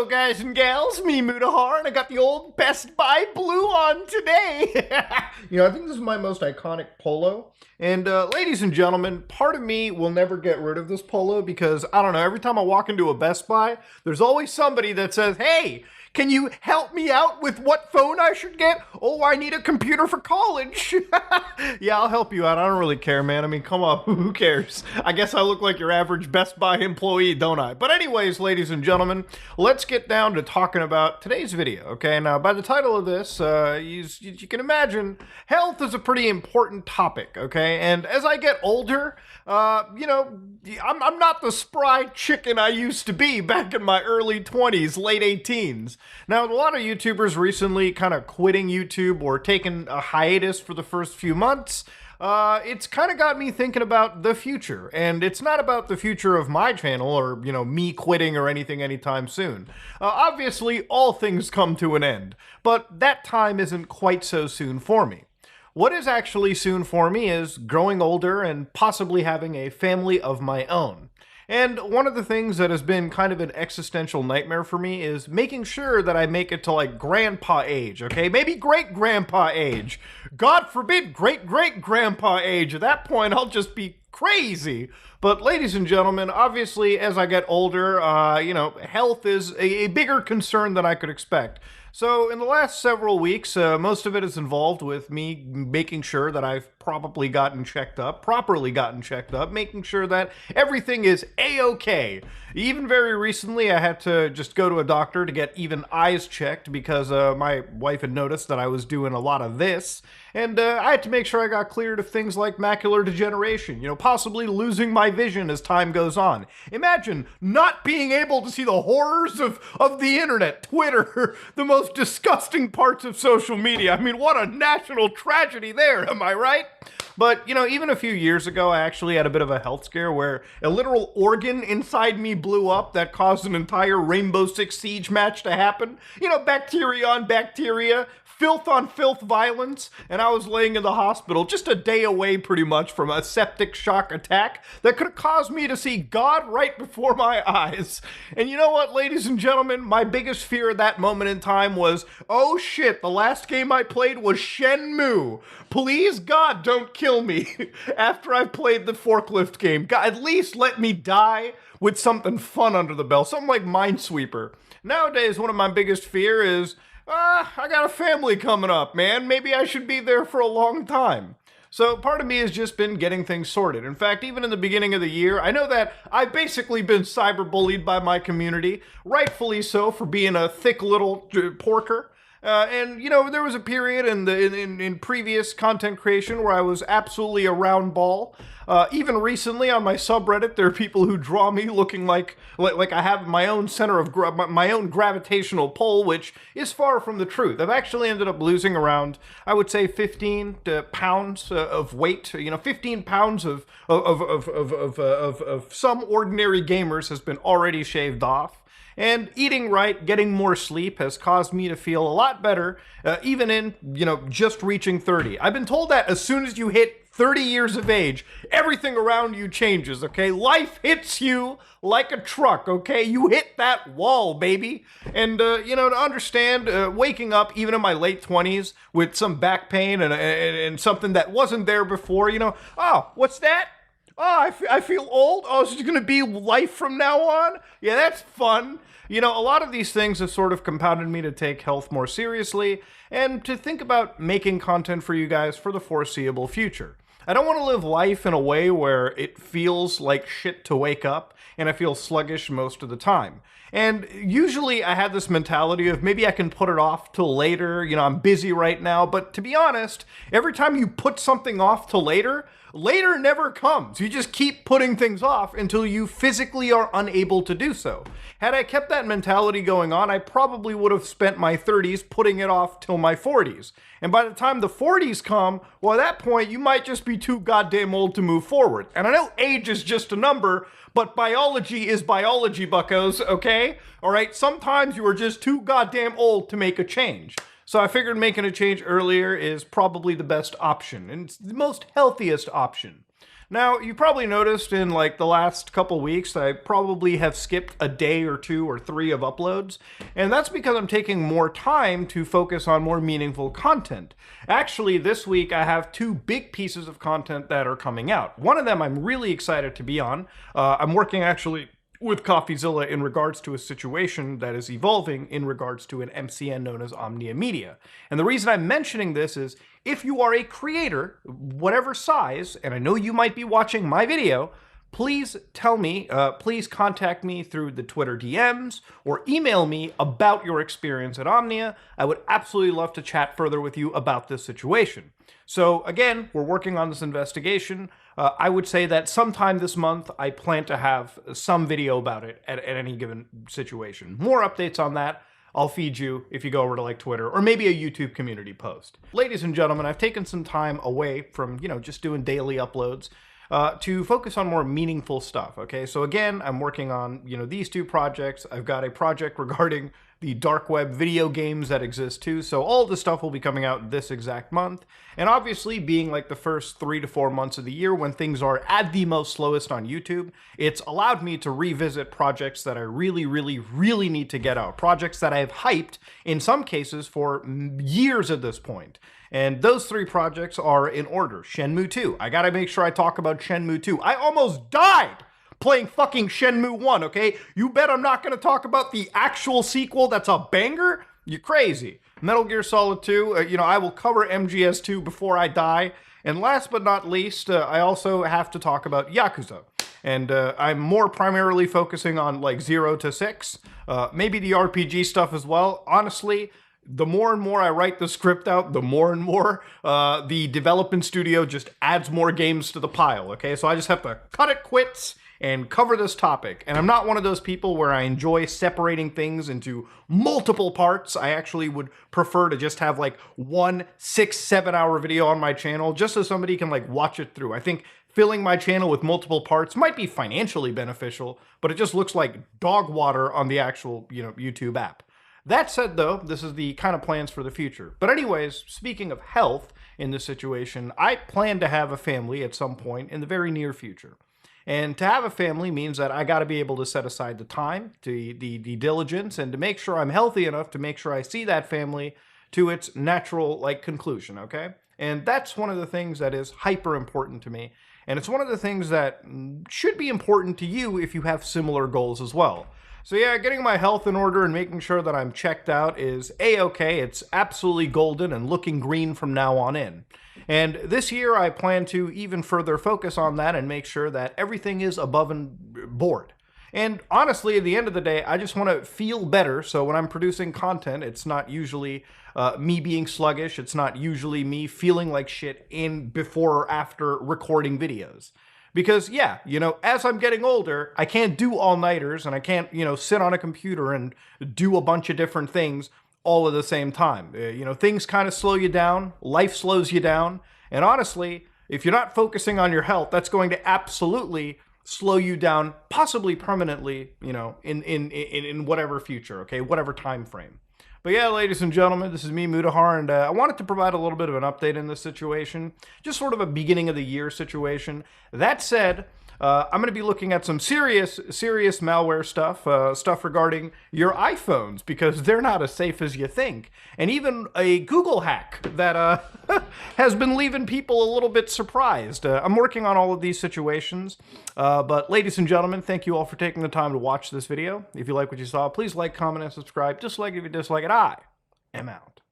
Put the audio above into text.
Hello guys and gals, me Mudahar, and I got the old Best Buy blue on today. I think this is my most iconic polo. And ladies and gentlemen, part of me will never get rid of this polo because, I don't know, every time I walk into a Best Buy, there's always somebody that says, hey, can you help me out with what phone I should get? Oh, I need a computer for college. Yeah, I'll help you out. I don't really care, man. I mean, come on, who cares? I guess I look like your average Best Buy employee, don't I? But anyways, ladies and gentlemen, let's get down to talking about today's video, okay? Now, by the title of this, you can imagine health is a pretty important topic, okay? And as I get older, I'm not the spry chicken I used to be back in my early 20s, late 18s. Now, a lot of YouTubers recently kind of quitting YouTube or taking a hiatus for the first few months. It's kind of got me thinking about the future, and it's not about the future of my channel or, me quitting or anything anytime soon. Obviously, all things come to an end, but that time isn't quite so soon for me. What is actually soon for me is growing older and possibly having a family of my own. And one of the things that has been kind of an existential nightmare for me is making sure that I make it to like grandpa age, okay? Maybe great-grandpa age. God forbid great-great-grandpa age. At that point, I'll just be crazy. But ladies and gentlemen, obviously, as I get older, health is a bigger concern than I could expect. So in the last several weeks, most of it is involved with me making sure that I've properly gotten checked up, making sure that everything is a-okay. Even very recently, I had to just go to a doctor to get even eyes checked because my wife had noticed that I was doing a lot of this. And I had to make sure I got cleared of things like macular degeneration, possibly losing my vision as time goes on. Imagine not being able to see the horrors of the internet, Twitter, the most disgusting parts of social media. I mean, what a national tragedy there, am I right? But, even a few years ago, I actually had a bit of a health scare where a literal organ inside me blew up that caused an entire Rainbow Six Siege match to happen. Bacteria on bacteria, filth on filth violence, and I was laying in the hospital just a day away pretty much from a septic shock attack that could have caused me to see God right before my eyes. And you know what, ladies and gentlemen, my biggest fear at that moment in time was, oh shit, the last game I played was Shenmue. Please, God, don't kill me after I've played the forklift game. God, at least let me die with something fun under the belt, something like Minesweeper. Nowadays, one of my biggest fear is, I got a family coming up, man. Maybe I should be there for a long time. So part of me has just been getting things sorted. In fact, even in the beginning of the year, I know that I've basically been cyberbullied by my community, rightfully so for being a thick little porker. There was a period in previous content creation where I was absolutely a round ball. Even recently on my subreddit, there are people who draw me looking like I have my own center of my own gravitational pull, which is far from the truth. I've actually ended up losing around, I would say, 15 pounds of weight. 15 pounds of some ordinary gamers has been already shaved off. And eating right, getting more sleep has caused me to feel a lot better, even in, just reaching 30. I've been told that as soon as you hit 30 years of age, everything around you changes, okay? Life hits you like a truck, okay? You hit that wall, baby. And, to understand, waking up even in my late 20s with some back pain and something that wasn't there before, oh, what's that? Oh, I feel old? Oh, is it going to be life from now on? Yeah, that's fun. A lot of these things have sort of compounded me to take health more seriously and to think about making content for you guys for the foreseeable future. I don't want to live life in a way where it feels like shit to wake up and I feel sluggish most of the time. And usually I have this mentality of maybe I can put it off till later, I'm busy right now, but to be honest, every time you put something off till later never comes. You just keep putting things off until you physically are unable to do so. Had I kept that mentality going on, I probably would have spent my 30s putting it off till my 40s. And by the time the 40s come, well, at that point, you might just be too goddamn old to move forward. And I know age is just a number, but biology is biology, buckos, okay? All right, sometimes you are just too goddamn old to make a change. So I figured making a change earlier is probably the best option, and it's the most healthiest option. Now, you probably noticed in like the last couple weeks that I probably have skipped a day or two or three of uploads, and that's because I'm taking more time to focus on more meaningful content. Actually, this week I have two big pieces of content that are coming out. One of them I'm really excited to be on. I'm working actually with CoffeeZilla in regards to a situation that is evolving in regards to an MCN known as Omnia Media. And the reason I'm mentioning this is if you are a creator, whatever size, and I know you might be watching my video, please tell me, please contact me through the Twitter DMs or email me about your experience at Omnia. I would absolutely love to chat further with you about this situation. So again, we're working on this investigation. I would say that sometime this month, I plan to have some video about it at any given situation. More updates on that, I'll feed you if you go over to like Twitter or maybe a YouTube community post. Ladies and gentlemen, I've taken some time away from, just doing daily uploads to focus on more meaningful stuff, okay? So again, I'm working on, these two projects. I've got a project regarding the dark web video games that exist too, so all this stuff will be coming out this exact month. And obviously, being like the first 3 to 4 months of the year when things are at the most slowest on YouTube, it's allowed me to revisit projects that I really, really, really need to get out. Projects that I've hyped, in some cases, for years at this point. And those 3 projects are in order. Shenmue 2. I gotta make sure I talk about Shenmue 2. I almost died playing fucking Shenmue 1, okay? You bet I'm not gonna talk about the actual sequel that's a banger? You're crazy. Metal Gear Solid 2, I will cover MGS2 before I die. And last but not least, I also have to talk about Yakuza. And I'm more primarily focusing on like 0 to 6, maybe the RPG stuff as well. Honestly, the more and more I write the script out, the more and more the development studio just adds more games to the pile, okay? So I just have to cut it quits and cover this topic. And I'm not one of those people where I enjoy separating things into multiple parts. I actually would prefer to just have like 1 6-7 hour video on my channel just so somebody can like watch it through. I think filling my channel with multiple parts might be financially beneficial, but it just looks like dog water on the actual, YouTube app. That said, though, this is the kind of plans for the future. But anyways, speaking of health in this situation, I plan to have a family at some point in the very near future. And to have a family means that I got to be able to set aside the time, the diligence, and to make sure I'm healthy enough to make sure I see that family to its natural, conclusion, okay? And that's one of the things that is hyper important to me. And it's one of the things that should be important to you if you have similar goals as well. So yeah, getting my health in order and making sure that I'm checked out is A-okay. It's absolutely golden and looking green from now on in. And this year I plan to even further focus on that and make sure that everything is above and board. And honestly, at the end of the day, I just want to feel better. So when I'm producing content, it's not usually me being sluggish. It's not usually me feeling like shit before or after recording videos. Because, yeah, as I'm getting older, I can't do all-nighters and I can't, sit on a computer and do a bunch of different things all at the same time. Things kind of slow you down. Life slows you down. And honestly, if you're not focusing on your health, that's going to absolutely slow you down, possibly permanently, in whatever future, okay, whatever time frame. But yeah, ladies and gentlemen, this is me, Mudahar, and I wanted to provide a little bit of an update in this situation. Just sort of a beginning of the year situation. That said, I'm going to be looking at some serious malware stuff regarding your iPhones, because they're not as safe as you think. And even a Google hack that has been leaving people a little bit surprised. I'm working on all of these situations. But ladies and gentlemen, thank you all for taking the time to watch this video. If you like what you saw, please like, comment, and subscribe. Dislike if you dislike it. I am out.